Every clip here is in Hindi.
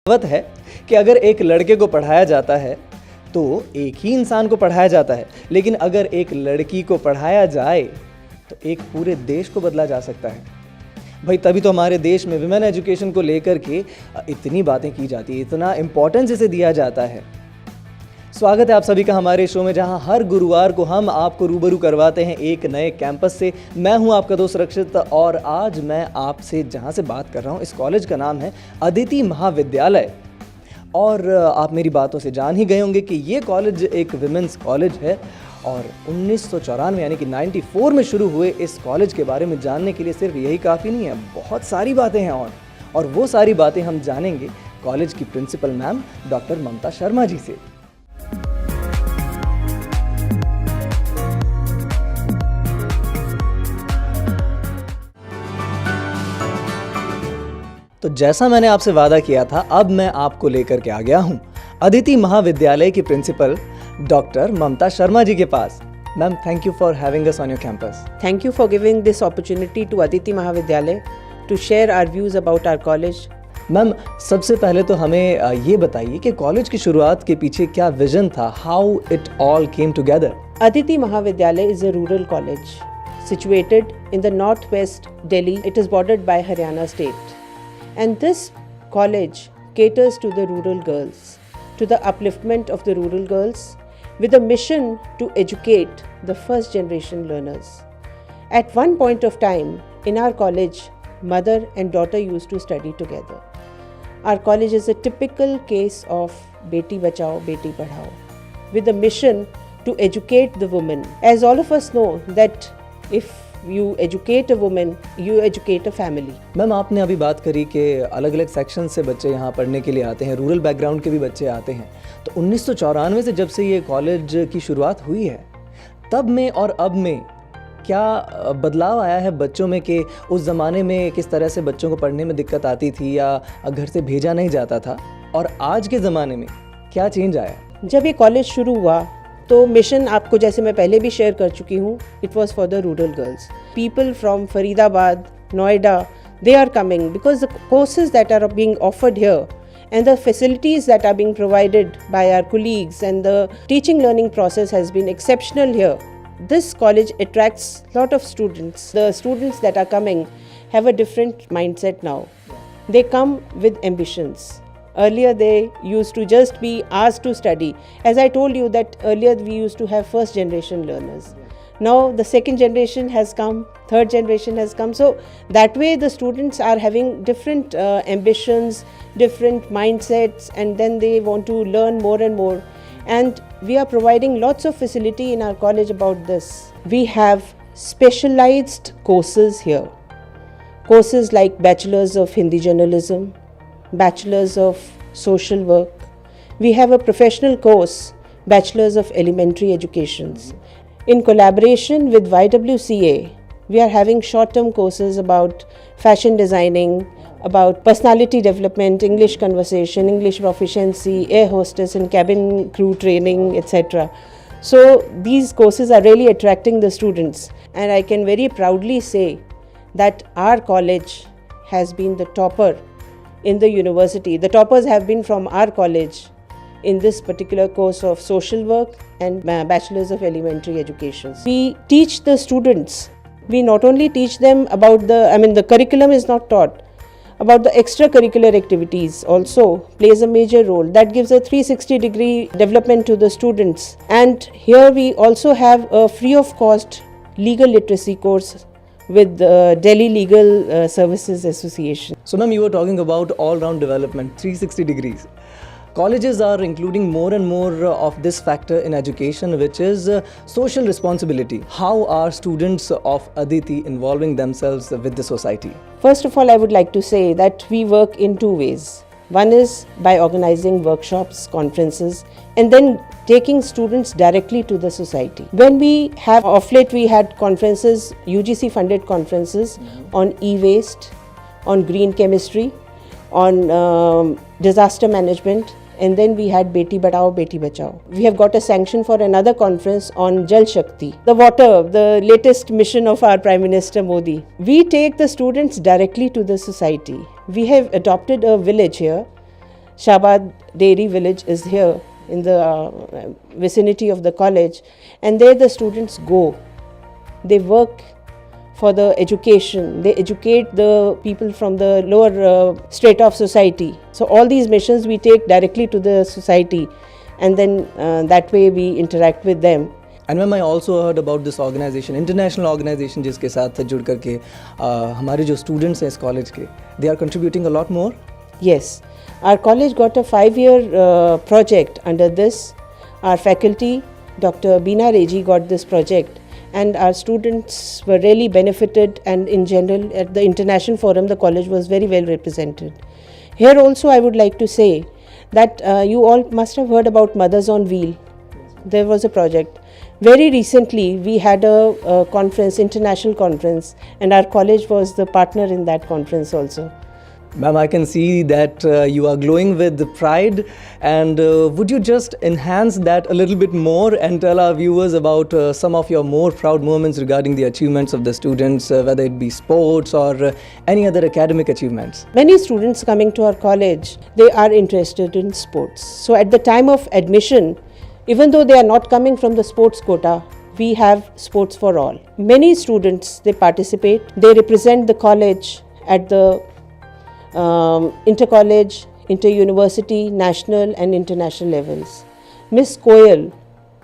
कहावत है कि अगर एक लड़के को पढ़ाया जाता है तो एक ही इंसान को पढ़ाया जाता है, लेकिन अगर एक लड़की को पढ़ाया जाए तो एक पूरे देश को बदला जा सकता है। भाई तभी तो हमारे देश में विमेन एजुकेशन को लेकर के इतनी बातें की जाती है, इतना इम्पोर्टेंस इसे दिया जाता है। स्वागत है आप सभी का हमारे शो में, जहां हर गुरुवार को हम आपको रूबरू करवाते हैं एक नए कैंपस से। मैं हूं आपका दोस्त रक्षित और आज मैं आपसे जहां से बात कर रहा हूं, इस कॉलेज का नाम है अदिति महाविद्यालय। और आप मेरी बातों से जान ही गए होंगे कि ये कॉलेज एक विमेंस कॉलेज है और 1994 यानी कि 94 में शुरू हुए इस कॉलेज के बारे में जानने के लिए सिर्फ यही काफ़ी नहीं है, बहुत सारी बातें हैं और वो सारी बातें हम जानेंगे कॉलेज की principal ma'am doctor Mamta Sharma जी से। तो जैसा मैंने आपसे वादा किया था, अब मैं आपको लेकर के आ गया हूँ अदिति महाविद्यालय की प्रिंसिपल डॉक्टर ममता शर्मा जी के पास। Ma'am, thank you for having us on your campus. Thank you for giving this opportunity to Aditi Mahavidyalaya to share our views about our college. Ma'am, सबसे पहले तो हमें ये बताइए कि कॉलेज की शुरुआत के पीछे क्या विजन था, how it all came together. Aditi Mahavidyalaya is a rural college situated in the northwest Delhi. It is bordered by Haryana state. And this college caters to the rural girls, to the upliftment of the rural girls, with a mission to educate the first generation learners. At one point of time in our college, mother and daughter used to study together. Our college is a typical case of Beti Bachao, Beti Padhao, with a mission to educate the women. As all of us know that if you educate a woman, you educate a family. Ma'am, आपने अभी बात करी कि अलग अलग सेक्शन से बच्चे यहाँ पढ़ने के लिए आते हैं, रूरल बैकग्राउंड के भी बच्चे आते हैं। तो 1994 से जब से ये कॉलेज की शुरुआत हुई है, तब में और अब में क्या बदलाव आया है बच्चों में कि उस ज़माने में किस तरह से बच्चों को पढ़ने में दिक्कत आती थी या घर से भेजा नहीं जाता था, और आज के ज़माने में क्या चेंज आया? जब ये कॉलेज शुरू हुआ तो मिशन आपको जैसे मैं पहले भी शेयर कर चुकी हूँ, it was for the rural girls. People from Faridabad, Noida, they are coming because the courses that are being offered here and the facilities that are being provided by our colleagues and the teaching learning process has been exceptional here. This college attracts a lot of students. The students that are coming have a different mindset now. They come with ambitions. Earlier they used to just be asked to study. As I told you that earlier we used to have first generation learners. Now the second generation has come, third generation has come. So that way the students are having different ambitions, different mindsets, and then they want to learn more and more. And we are providing lots of facility in our college about this. We have specialized courses here. Courses like Bachelors of Hindi Journalism, Bachelors of Social Work. We have a professional course, Bachelors of Elementary Educations. In collaboration with YWCA, we are having short-term courses about fashion designing, about personality development, English conversation, English proficiency, air hostess and cabin crew training, etc. So these courses are really attracting the students, and I can very proudly say that our college has been the topper in the university. The toppers have been from our college in this particular course of social work and Bachelors of Elementary Education. We teach the students. We not only teach them about the curriculum is not taught, about the extracurricular activities also plays a major role. That gives a 360-degree development to the students. And here we also have a free of cost legal literacy course with Delhi Legal Services Association. So ma'am, you were talking about all-round development, 360 degrees. Colleges are including more and more of this factor in education, which is social responsibility. How are students of Aditi involving themselves with the society? First of all, I would like to say that we work in two ways. One is by organizing workshops, conferences, and then taking students directly to the society. When we have, of late we had conferences, UGC funded conferences on e-waste, on green chemistry, on disaster management, and then we had Beti Badhao, Beti Bachao. We have got a sanction for another conference on Jal Shakti, the water, the latest mission of our Prime Minister Modi. We take the students directly to the society. We have adopted a village here Shabad Dairy Village is here in the vicinity of the college, and there the students go. They work for the education. They educate the people from the lower strata of society. So all these missions we take directly to the society, and then that way we interact with them. And ma'am I also heard about this organisation, international organisation जिसके साथ जुड़ करके हमारे जो स्टूडेंट्स हैं इस कॉलेज के, they are contributing a lot more. Yes, our college got a 5-year project under this. Our faculty, Dr. Beena Reji, got this project, and our students were really benefited, and in general at the international forum the college was very well represented. Here also I would like to say that you all must have heard about Mothers on Wheel. There was a project. Very recently we had a conference, international conference, and our college was the partner in that conference also. Ma'am, I can see that you are glowing with pride, and would you just enhance that a little bit more and tell our viewers about some of your more proud moments regarding the achievements of the students, whether it be sports or any other academic achievements? Many students coming to our college, they are interested in sports. So at the time of admission, even though they are not coming from the sports quota, we have sports for all. Many students, they participate. They represent the college at the inter-college, inter-university, national and international levels. Miss Koyal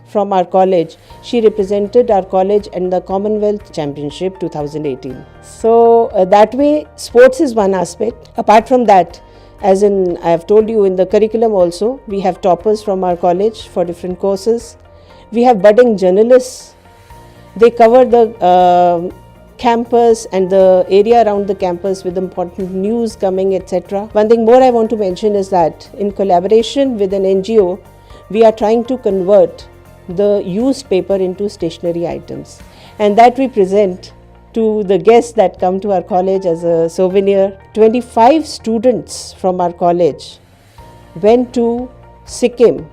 from our college, she represented our college in the Commonwealth Championship 2018. So that way, sports is one aspect. Apart from that, as in I have told you in the curriculum also, we have toppers from our college for different courses. We have budding journalists. They cover the campus and the area around the campus with important news coming, etc. One thing more I want to mention is that in collaboration with an NGO, we are trying to convert the used paper into stationery items, and that we present to the guests that come to our college as a souvenir. 25 students from our college went to Sikkim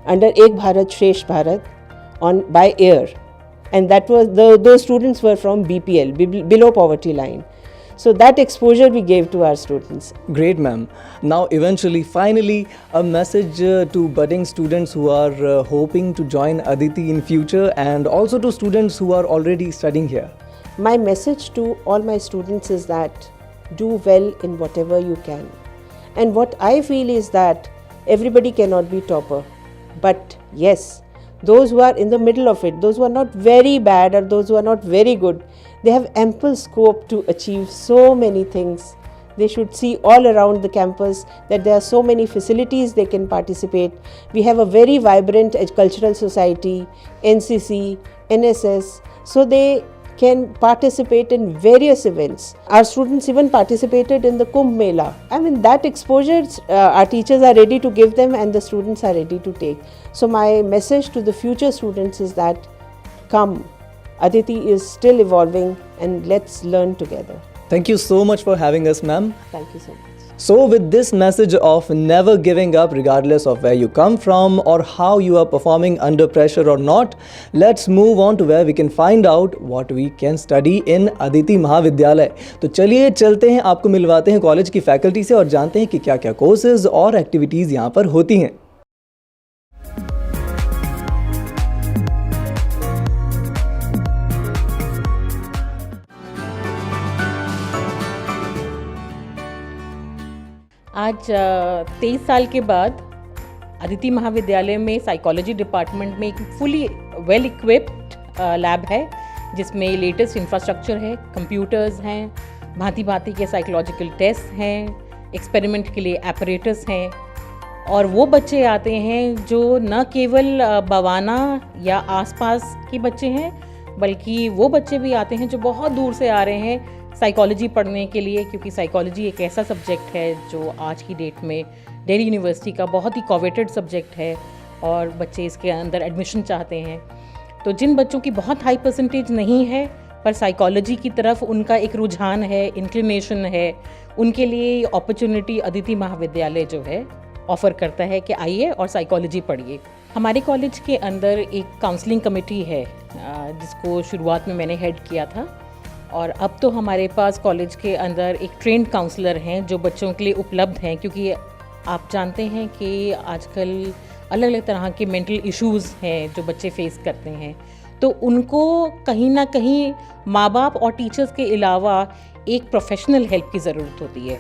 under Ek Bharat Shresth Bharat by air, and that was those students were from BPL, below poverty line. So that exposure we gave to our students. Great, ma'am. Now eventually, finally, a message to budding students who are hoping to join Aditi in future, and also to students who are already studying here. My message to all my students is that do well in whatever you can. And what I feel is that everybody cannot be topper. But yes, those who are in the middle of it, those who are not very bad or those who are not very good, they have ample scope to achieve so many things. They should see all around the campus that there are so many facilities they can participate. We have a very vibrant cultural society, NCC, NSS, so they can participate in various events. Our students even participated in the Kumbh Mela. I mean, that exposure our teachers are ready to give them and the students are ready to take. So my message to the future students is that come, Aditi is still evolving, and let's learn together. Thank you so much for having us, ma'am. Thank you so much. So with this message of never giving up regardless of where you come from or how you are performing under pressure or not, let's move on to where we can find out what we can study in Aditi महाविद्यालय. तो चलिए चलते हैं, आपको मिलवाते हैं कॉलेज की फैकल्टी से और जानते हैं कि क्या क्या कोर्सेज और एक्टिविटीज़ यहाँ पर होती हैं. आज 23 साल के बाद अदिति महाविद्यालय में साइकोलॉजी डिपार्टमेंट में एक फुली वेल इक्विप्ड लैब है, जिसमें लेटेस्ट इंफ्रास्ट्रक्चर है, कंप्यूटर्स हैं, भांति भांति के साइकोलॉजिकल टेस्ट हैं, एक्सपेरिमेंट के लिए एपरेटस हैं. और वो बच्चे आते हैं जो न केवल बवाना या आसपास के बच्चे हैं, बल्कि वो बच्चे भी आते हैं जो बहुत दूर से आ रहे हैं साइकोलॉजी पढ़ने के लिए, क्योंकि साइकोलॉजी एक ऐसा सब्जेक्ट है जो आज की डेट में दिल्ली यूनिवर्सिटी का बहुत ही कोवेटेड सब्जेक्ट है और बच्चे इसके अंदर एडमिशन चाहते हैं. तो जिन बच्चों की बहुत हाई परसेंटेज नहीं है पर साइकोलॉजी की तरफ उनका एक रुझान है, इंक्लिनेशन है, उनके लिए अपॉर्चुनिटी अदिति महाविद्यालय जो है ऑफ़र करता है कि आइए और साइकोलॉजी पढ़िए. हमारे कॉलेज के अंदर एक काउंसलिंग कमेटी है जिसको शुरुआत में मैंने हेड किया था, और अब तो हमारे पास कॉलेज के अंदर एक ट्रेंड काउंसलर हैं जो बच्चों के लिए उपलब्ध हैं, क्योंकि आप जानते हैं कि आजकल अलग अलग तरह के मेंटल इश्यूज़ हैं जो बच्चे फेस करते हैं, तो उनको कहीं ना कहीं माँ बाप और टीचर्स के अलावा एक प्रोफेशनल हेल्प की ज़रूरत होती है।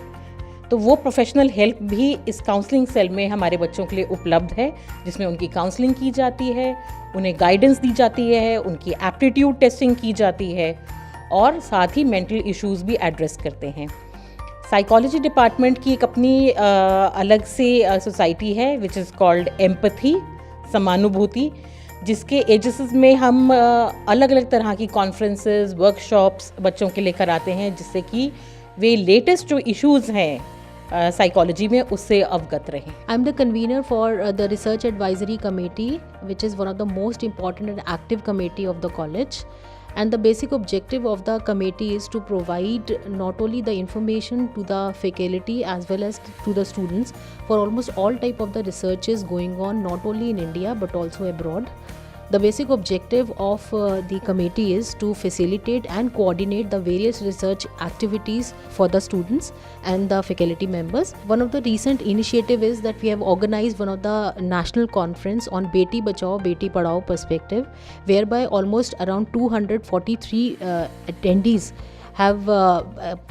तो वो प्रोफेशनल हेल्प भी इस काउंसलिंग सेल में हमारे बच्चों के लिए उपलब्ध है, जिसमें उनकी काउंसलिंग की जाती है, उन्हें गाइडेंस दी जाती है, उनकी एप्टीट्यूड टेस्टिंग की जाती है और साथ ही मेंटल इश्यूज़ भी एड्रेस करते हैं। साइकोलॉजी डिपार्टमेंट की एक अपनी अलग से सोसाइटी है विच इज़ कॉल्ड एम्पैथी, समानुभूति, जिसके एजेस में हम अलग अलग तरह की कॉन्फ्रेंसेस, वर्कशॉप्स बच्चों के लिए कराते हैं, जिससे कि वे लेटेस्ट जो इश्यूज़ हैं साइकोलॉजी में उससे अवगत रहें। I'm the convener for the Research Advisory Committee, which is one of the most important and active committee of the college. And the basic objective of the committee is to provide not only the information to the faculty as well as to the students for almost all type of the researches going on not only in India but also abroad. The basic objective of the committee is to facilitate and coordinate the various research activities for the students and the faculty members. One of the recent initiative is that we have organized one of the national conference on Beti Bachao Beti Padhao perspective, whereby almost around 243 attendees have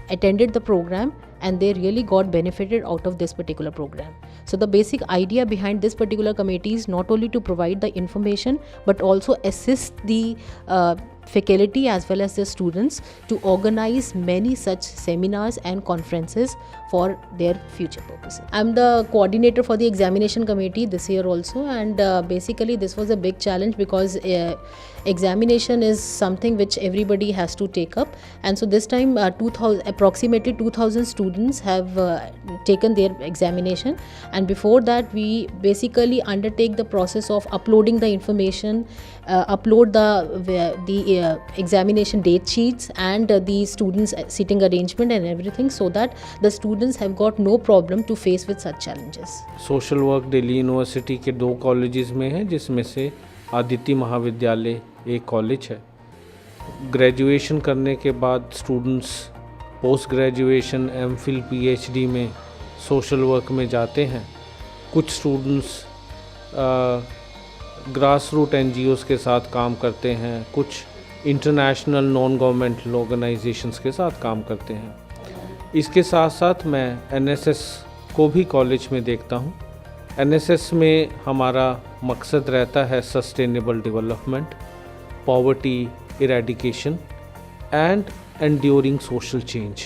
attended the program and they really got benefited out of this particular program. So the basic idea behind this particular committee is not only to provide the information but also assist the faculty as well as the students to organize many such seminars and conferences for their future purposes. I'm the coordinator for the examination committee this year also, and basically this was a big challenge because examination is something which everybody has to take up, and so this time approximately 2000 students have taken their examination, and before that we basically undertake the process of uploading the information, upload the examination date sheets and the students sitting arrangement and everything, so that the students have got no problem to face with such challenges. Social work Delhi university के 2 कॉलेजेस में है, जिसमें से आदित्य महाविद्यालय एक कॉलेज है। ग्रेजुएशन करने के बाद students post graduation MPhil PhD में सोशल वर्क में जाते हैं। कुछ स्टूडेंट्स ग्रास रूट एनजीओज़ के साथ काम करते हैं, कुछ इंटरनेशनल नॉन गवर्नमेंटल ऑर्गेनाइजेशंस के साथ काम करते हैं। इसके साथ साथ मैं एनएसएस को भी कॉलेज में देखता हूँ। एनएसएस में हमारा मकसद रहता है sustainable development, poverty eradication and enduring social change.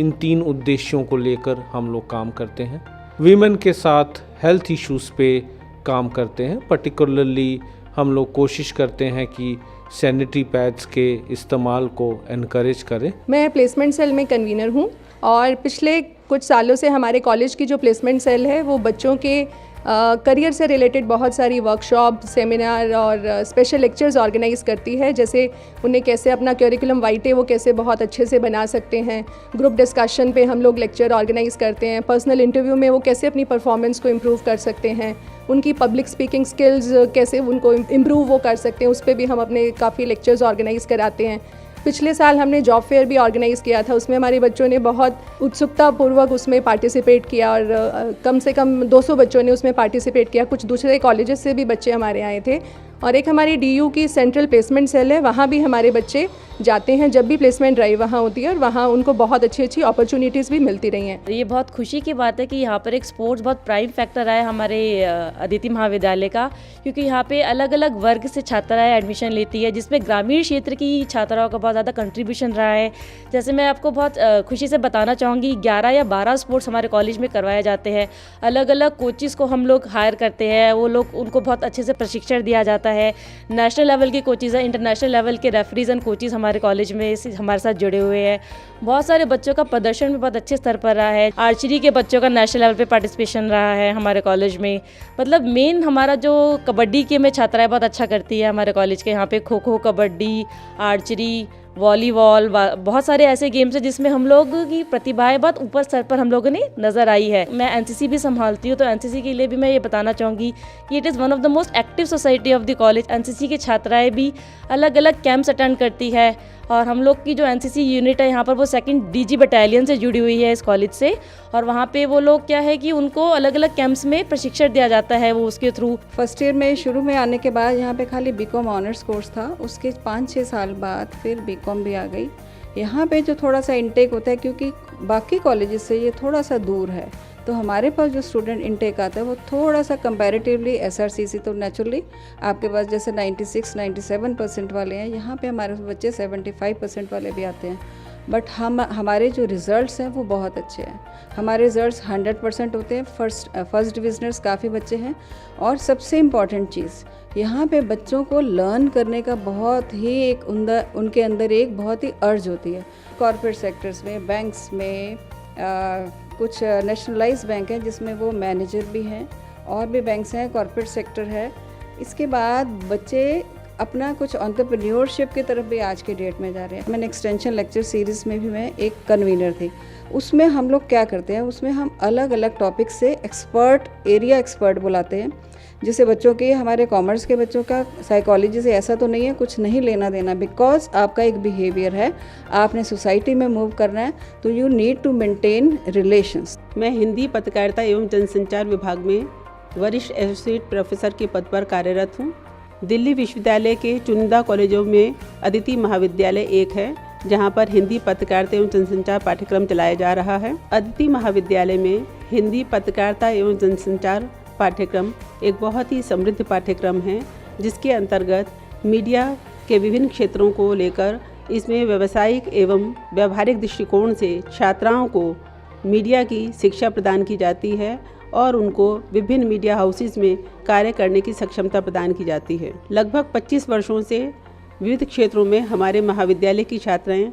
इन 3 उद्देश्यों को लेकर हम लोग काम करते हैं। वीमेन के साथ हेल्थ इश्यूज़ पे काम करते हैं। पर्टिकुलरली हम लोग कोशिश करते हैं कि सैनिटरी पैड्स के इस्तेमाल को एनकरेज करें। मैं प्लेसमेंट सेल में कन्वीनर हूँ और पिछले कुछ सालों से हमारे कॉलेज की जो प्लेसमेंट सेल है वो बच्चों के करियर से रिलेटेड बहुत सारी वर्कशॉप, सेमिनार और स्पेशल लेक्चर्स ऑर्गेनाइज़ करती है। जैसे उन्हें कैसे अपना करिकुलम वाइटे वो कैसे बहुत अच्छे से बना सकते हैं, ग्रुप डिस्कशन पे हम लोग लेक्चर ऑर्गेनाइज़ करते हैं, पर्सनल इंटरव्यू में वो कैसे अपनी परफॉर्मेंस को इम्प्रूव कर सकते हैं, उनकी पब्लिक स्पीकिंग स्किल्स कैसे उनको इम्प्रूव वो कर सकते हैं, उस पर भी हम अपने काफ़ी लेक्चर्स ऑर्गेनाइज़ कराते हैं। पिछले साल हमने जॉब फेयर भी ऑर्गेनाइज़ किया था, उसमें हमारे बच्चों ने बहुत उत्सुकतापूर्वक उसमें पार्टिसिपेट किया और कम से कम 200 बच्चों ने उसमें पार्टिसिपेट किया। कुछ दूसरे कॉलेजेस से भी बच्चे हमारे आए थे। और एक हमारी डीयू की सेंट्रल प्लेसमेंट सेल है, वहाँ भी हमारे बच्चे जाते हैं जब भी प्लेसमेंट ड्राइव वहाँ होती है और वहाँ उनको बहुत अच्छी अच्छी अपॉर्चुनिटीज़ भी मिलती रही हैं। ये बहुत खुशी की बात है कि यहाँ पर एक स्पोर्ट्स बहुत प्राइम फैक्टर है हमारे आदित्य महाविद्यालय का, क्योंकि यहाँ पे अलग अलग वर्ग से छात्राएं एडमिशन लेती है, जिसमें ग्रामीण क्षेत्र की छात्राओं का बहुत ज़्यादा कंट्रीब्यूशन रहा है। जैसे मैं आपको बहुत खुशी से बताना चाहूँगी 11 या 12 स्पोर्ट्स हमारे कॉलेज में करवाए जाते हैं। अलग अलग कोचेज़ को हम लोग हायर करते हैं, वो लोग उनको बहुत अच्छे से प्रशिक्षण दिया जाता है। नेशनल लेवल के कोचेज़ हैं, इंटरनेशनल लेवल के रेफरीज एंड कोचेज़ हमारे कॉलेज में हमारे साथ जुड़े हुए हैं। बहुत सारे बच्चों का प्रदर्शन भी बहुत अच्छे स्तर पर रहा है। आर्चरी के बच्चों का नेशनल लेवल पे पार्टिसिपेशन रहा है हमारे कॉलेज में। मतलब मेन हमारा जो कबड्डी के में छात्राएं बहुत अच्छा करती है हमारे कॉलेज के। यहाँ पे खो खो, कबड्डी, आर्चरी, वॉलीबॉल, बहुत सारे ऐसे गेम्स हैं जिसमें हम लोग की प्रतिभाएं बहुत ऊपर स्तर पर हम लोगों ने नज़र आई है। मैं एनसीसी भी संभालती हूँ, तो एनसीसी के लिए भी मैं ये बताना चाहूँगी कि it is one of the most active society of the college. NCC की छात्राएं भी अलग अलग कैंप्स अटेंड करती है और हम लोग की जो एनसीसी यूनिट है यहाँ पर वो 2nd डीजी बटालियन से जुड़ी हुई है इस कॉलेज से। और वहाँ पे वो लोग क्या है कि उनको अलग अलग कैंप्स में प्रशिक्षण दिया जाता है वो उसके थ्रू। फर्स्ट ईयर में शुरू में आने के बाद यहाँ पे खाली बीकॉम ऑनर्स कोर्स था, उसके 5-6 साल बाद फिर बीकॉम भी आ गई। यहाँ पे जो थोड़ा सा इनटेक होता है, क्योंकि बाकी कॉलेजेस से ये थोड़ा सा दूर है, तो हमारे पास जो स्टूडेंट इनटेक आता है वो थोड़ा सा कंपैरेटिवली एसआरसीसी, तो नेचुरली आपके पास जैसे 96-97% वाले हैं, यहाँ पे हमारे बच्चे 75% वाले भी आते हैं। बट हमारे जो रिज़ल्ट्स हैं वो बहुत अच्छे हैं। हमारे रिज़ल्ट्स 100% होते हैं। फर्स्ट डिविजनर्स काफ़ी बच्चे हैं। और सबसे इम्पॉर्टेंट चीज़, यहाँ पे बच्चों को लर्न करने का बहुत ही उनके अंदर एक बहुत ही अर्ज होती है। कॉर्पोरेट सेक्टर्स में, बैंक्स में, कुछ नेशनलाइज बैंक हैं जिसमें वो मैनेजर भी हैं, और भी बैंक्स हैं, कॉर्पोरेट सेक्टर है। इसके बाद बच्चे अपना कुछ एंटरप्रेन्योरशिप की तरफ भी आज के डेट में जा रहे हैं। मैंने एक्सटेंशन लेक्चर सीरीज़ में भी मैं एक कन्वीनर थी। उसमें हम लोग क्या करते हैं, उसमें हम अलग अलग टॉपिक से एरिया एक्सपर्ट बुलाते हैं। जैसे बच्चों के, हमारे कॉमर्स के बच्चों का साइकोलॉजी से ऐसा तो नहीं है, कुछ नहीं लेना देना, बिकॉज आपका एक बिहेवियर है, आपने सोसाइटी में मूव करना है, तो you need to maintain relations. मैं हिंदी पत्रकारिता एवं जनसंचार विभाग में वरिष्ठ एसोसिएट प्रोफेसर के पद पर कार्यरत हूँ। दिल्ली विश्वविद्यालय के चुनिंदा कॉलेजों में अदिति महाविद्यालय एक है, जहाँ पर हिंदी पत्रकारिता एवं जनसंचार पाठ्यक्रम चलाया जा रहा है। अदिति महाविद्यालय में हिंदी पत्रकारिता एवं जनसंचार पाठ्यक्रम एक बहुत ही समृद्ध पाठ्यक्रम है, जिसके अंतर्गत मीडिया के विभिन्न क्षेत्रों को लेकर इसमें व्यावसायिक एवं व्यावहारिक दृष्टिकोण से छात्राओं को मीडिया की शिक्षा प्रदान की जाती है और उनको विभिन्न मीडिया हाउसेस में कार्य करने की सक्षमता प्रदान की जाती है। लगभग 25 वर्षों से विविध क्षेत्रों में हमारे महाविद्यालय की छात्राएं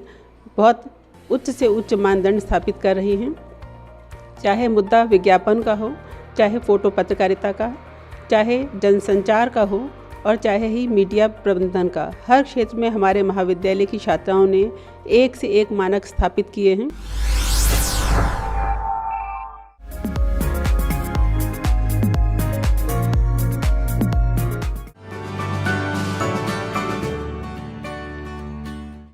बहुत उच्च से उच्च मानदंड स्थापित कर रही हैं, चाहे मुद्दा विज्ञापन का हो, चाहे फोटो पत्रकारिता का, चाहे जनसंचार का हो, और चाहे ही मीडिया प्रबंधन का। हर क्षेत्र में हमारे महाविद्यालय की छात्राओं ने एक से एक मानक स्थापित किए हैं।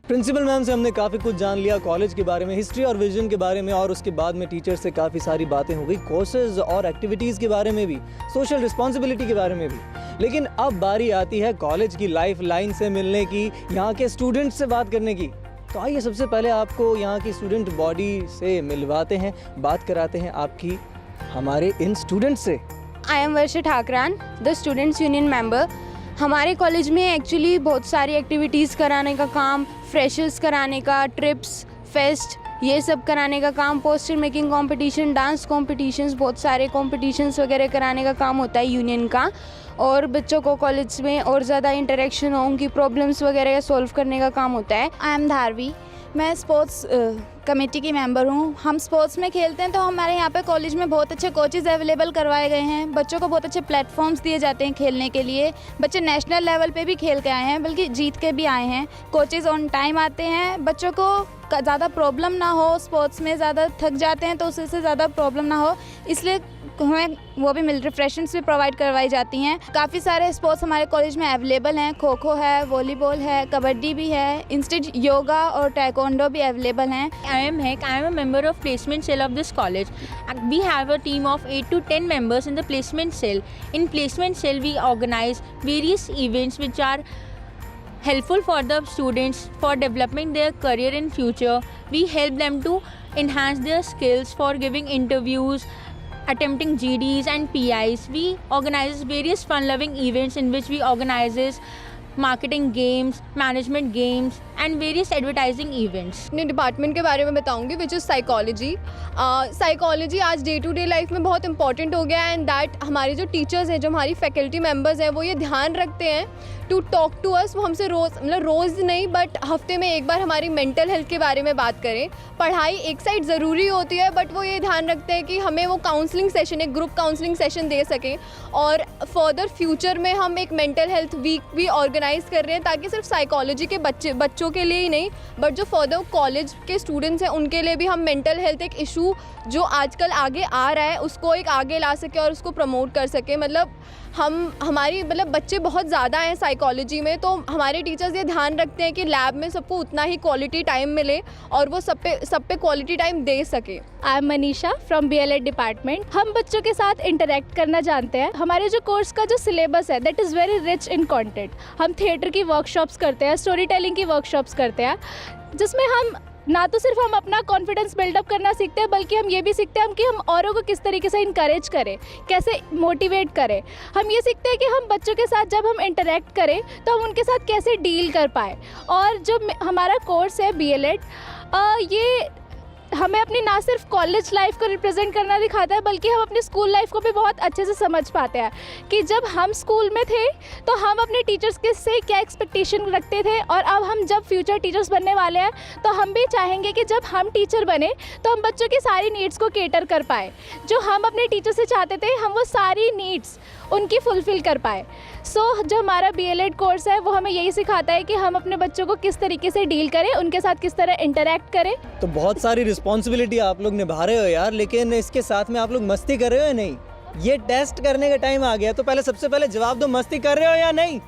प्रिंसिपल मैम से हमने काफ़ी कुछ जान लिया कॉलेज के बारे में, हिस्ट्री और विजन के बारे में, और उसके बाद में टीचर से काफ़ी सारी बातें हो गई, कोर्सेज और एक्टिविटीज़ के बारे में भी, सोशल रिस्पॉन्सिबिलिटी के बारे में भी। लेकिन अब बारी आती है कॉलेज की लाइफ लाइन से मिलने की, यहाँ के स्टूडेंट्स से बात करने की। तो आइए सबसे पहले आपको यहाँ की स्टूडेंट बॉडी से मिलवाते हैं, बात कराते हैं आपकी हमारे इन स्टूडेंट्स से। I am Varsha Thakran, the students union member. हमारे कॉलेज में एक्चुअली बहुत सारी एक्टिविटीज़ कराने का काम, फ्रेशर्स कराने का, ट्रिप्स, फेस्ट, ये सब कराने का काम, poster making competition, dance competitions, बहुत सारे कॉम्पिटिशन्स वगैरह कराने का काम होता है यूनियन का। और बच्चों को कॉलेज में और ज़्यादा इंटरेक्शन हो, उनकी प्रॉब्लम्स वगैरह सॉल्व करने का काम होता है। आई एम धारवी, मैं स्पोर्ट्स कमेटी की मेंबर हूँ। हम स्पोर्ट्स में खेलते हैं, तो हमारे यहाँ पे कॉलेज में बहुत अच्छे कोचेज़ अवेलेबल करवाए गए हैं। बच्चों को बहुत अच्छे प्लेटफॉर्म्स दिए जाते हैं खेलने के लिए। बच्चे नेशनल लेवल पे भी खेल के आए हैं, बल्कि जीत के भी आए हैं। कोचेज़ ऑन टाइम आते हैं, बच्चों को ज़्यादा प्रॉब्लम ना हो, स्पोर्ट्स में ज़्यादा थक जाते हैं तो उससे ज़्यादा प्रॉब्लम ना हो, इसलिए हमें वो भी रिफ्रेशमेंट्स भी प्रोवाइड करवाई जाती हैं। काफ़ी सारे स्पोर्ट्स हमारे कॉलेज में अवेलेबल हैं, खो खो है, वॉलीबॉल है, कबड्डी भी है, इंस्टेड योगा और टाइकोंडो भी अवेलेबल हैं। I am Hek. I am a member of placement cell of this college. We have a team of 8 to 10 members in the placement cell. In placement cell, we organize various events which are helpful for the students for developing their career in future. We help them to enhance their skills for giving interviews, attempting GDs and PIs. We organize various fun-loving events in which we organize marketing games, management games and various advertising events. अपने डिपार्टमेंट के बारे में बताऊंगी, विच इज़ साइकोलॉजी। साइकोलॉजी आज डे टू डे लाइफ में बहुत इंपॉर्टेंट हो गया है, एंड दैट हमारे जो टीचर्स हैं, जो हमारी फैकल्टी मेंबर्स हैं, वो ये ध्यान रखते हैं टू टॉक टू अस। वो हमसे रोज़ नहीं बट हफ्ते में एक बार हमारी मेंटल हेल्थ के बारे में बात करें। पढ़ाई एक साइड ज़रूरी होती है, बट वो ये ध्यान रखते हैं कि हमें वो काउंसलिंग सेशन, एक ग्रुप काउंसलिंग सेशन दे सकें। और फर्दर फ्यूचर में हम एक मेंटल हेल्थ वीक भी ऑर्गेनाइज कर रहे हैं, ताकि सिर्फ साइकोलॉजी के बच्चों बच्चों के लिए ही नहीं बट जो फर्दर कॉलेज के स्टूडेंट्स हैं उनके लिए भी हम मेंटल हेल्थ एक इशू जो आजकल आगे आ रहा है उसको एक आगे ला सके और उसको प्रमोट कर सके। मतलब हमारी बच्चे बहुत ज़्यादा हैं साइकोलॉजी में, तो हमारे टीचर्स ये ध्यान रखते हैं कि लैब में सबको उतना ही क्वालिटी टाइम मिले और वो सब पे क्वालिटी टाइम दे सके। I am Manisha from BLED department. हम बच्चों के साथ इंटरेक्ट करना जानते हैं। हमारे जो कोर्स का जो सिलेबस है that is very rich in content. हम थिएटर की वर्कशॉप्स करते हैं, स्टोरी टेलिंग की वर्कशॉप्स करते हैं, जिसमें हम ना तो सिर्फ हम अपना कॉन्फिडेंस बिल्डअप करना सीखते हैं बल्कि हम ये भी सीखते हैं कि हम औरों को किस तरीके से इनकरेज करें, कैसे मोटिवेट करें। हम ये सीखते हैं कि हम बच्चों के साथ जब हम इंटरेक्ट करें तो हम उनके साथ कैसे डील कर पाए। और जो हमारा कोर्स है BLED, ये हमें अपनी ना सिर्फ कॉलेज लाइफ को रिप्रेजेंट करना दिखाता है बल्कि हम अपनी स्कूल लाइफ को भी बहुत अच्छे से समझ पाते हैं कि जब हम स्कूल में थे तो हम अपने टीचर्स के से क्या एक्सपेक्टेशन रखते थे और अब हम जब फ्यूचर टीचर्स बनने वाले हैं तो हम भी चाहेंगे कि जब हम टीचर बने तो हम बच्चों की सारी नीड्स को केटर कर पाए। जो हम अपने टीचर से चाहते थे हम वो सारी नीड्स उनकी फुलफ़िल कर पाए। सो जो हमारा BLED कोर्स है वो हमें यही सिखाता है कि हम अपने बच्चों को किस तरीके से डील करें, उनके साथ किस तरह इंटरेक्ट करें। तो बहुत सारी रिस्पॉन्सिबिलिटी आप लोग निभा रहे हो यार, लेकिन इसके साथ में आप लोग मस्ती कर रहे हो या नहीं? ये टेस्ट करने का टाइम आ गया तो सबसे पहले जवाब दो, मस्ती कर रहे हो या नहीं?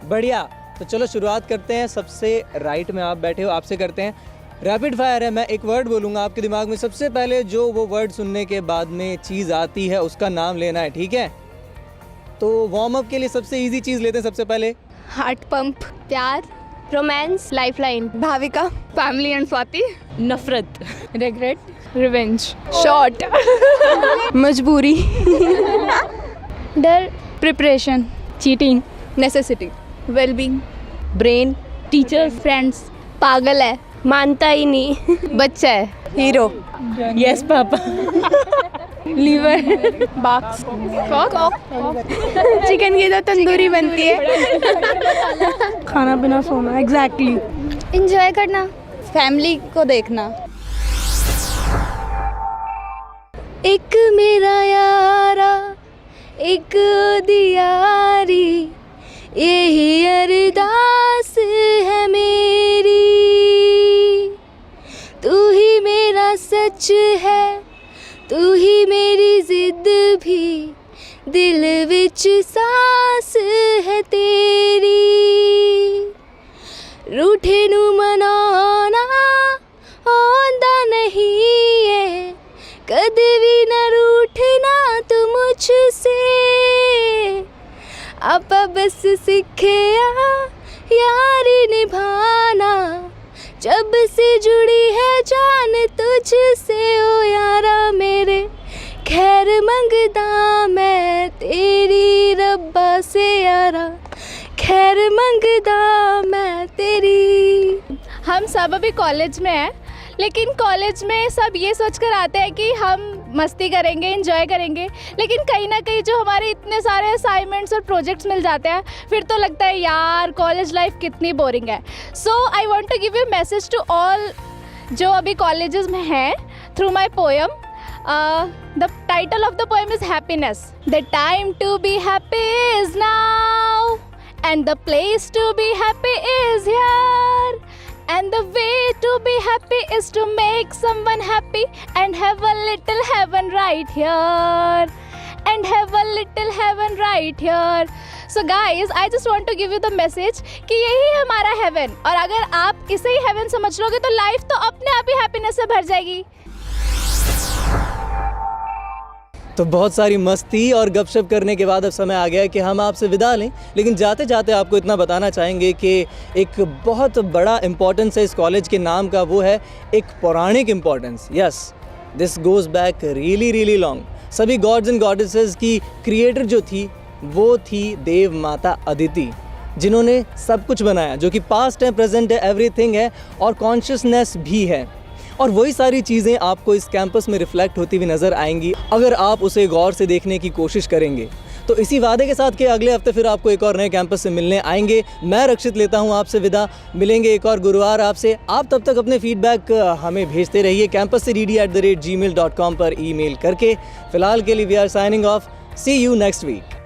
बढ़िया। तो चलो शुरुआत करते हैं। सबसे राइट में आप बैठे हो, आपसे करते हैं रैपिड फायर है। मैं एक वर्ड बोलूँगा, आपके दिमाग में सबसे पहले जो वो वर्ड सुनने के बाद में चीज़ आती है उसका नाम लेना है, ठीक है? तो वार्म अप के लिए सबसे इजी चीज़ लेते हैं सबसे पहले। हार्ट पंप, प्यार, romance, lifeline, Bhavika, family and Swati, नफरत, रिग्रेट, रिवेंज, शॉर्ट, मजबूरी, डर, preparation, cheating, necessity, wellbeing, brain, teachers, friends, पागल है, मानता ही नहीं, बच्चा है, hero, yes papa, liver, box, cock, chicken की तो तंदूरी बनती है, खाना पीना सोना, एग्जैक्टली, एंजॉय करना, फैमिली को देखना। एक मेरा यारा एक दियारी, यही अरदास है मेरी, तू ही मेरा सच है, तू ही मेरी जिद भी, दिल विच सांस है तेरी, रूठे नू मनाना आंदा नहीं है, कदे भी ना रूठना तू मुझसे, आपा बस सीखिया यारी निभाना, जब से जुड़ी है जान तुझसे ओ यारा मेरे, खैर मंगदा मैं तेरी रब्बा से यारा, खैर मंगदा मैं तेरी। हम सब अभी कॉलेज में हैं, लेकिन कॉलेज में सब ये सोच कर आते हैं कि हम मस्ती करेंगे, एंजॉय करेंगे, लेकिन कहीं ना कहीं जो हमारे इतने सारे असाइनमेंट्स और प्रोजेक्ट्स मिल जाते हैं फिर तो लगता है यार कॉलेज लाइफ कितनी बोरिंग है। So I want to give you message to all जो अभी कॉलेजेस में हैं through my poem. The title of the poem is Happiness. The time to be happy is now, and the place to be happy is here, and the way to be happy is to make someone happy and have a little heaven right here, and have a little heaven right here. So guys, I just want to give you the message कि यही है हमारा heaven, और अगर आप इसे ही heaven समझ लोगे तो life तो अपने आप ही happiness से भर जाएगी। तो बहुत सारी मस्ती और गपशप करने के बाद अब समय आ गया है कि हम आपसे विदा लें, लेकिन जाते जाते आपको इतना बताना चाहेंगे कि एक बहुत बड़ा इम्पोर्टेंस है इस कॉलेज के नाम का, वो है एक पौराणिक importance. Yes, this goes back really long. सभी गॉड्स एंड गॉडेसेस की क्रिएटर जो थी वो थी देव माता अदिति, जिन्होंने सब कुछ बनाया, जो कि पास्ट है, प्रेजेंट है, एवरीथिंग है और कॉन्शियसनेस भी है। और वही सारी चीज़ें आपको इस कैंपस में रिफ्लेक्ट होती हुई नज़र आएंगी अगर आप उसे गौर से देखने की कोशिश करेंगे। तो इसी वादे के साथ कि अगले हफ्ते फिर आपको एक और नए कैंपस से मिलने आएंगे। मैं रक्षित लेता हूं आपसे विदा, मिलेंगे एक और गुरुवार आपसे। आप तब तक अपने फीडबैक हमें भेजते रहिए campuscd@gmail.com पर ईमेल करके। फ़िलहाल के लिए we are signing off. See you next week.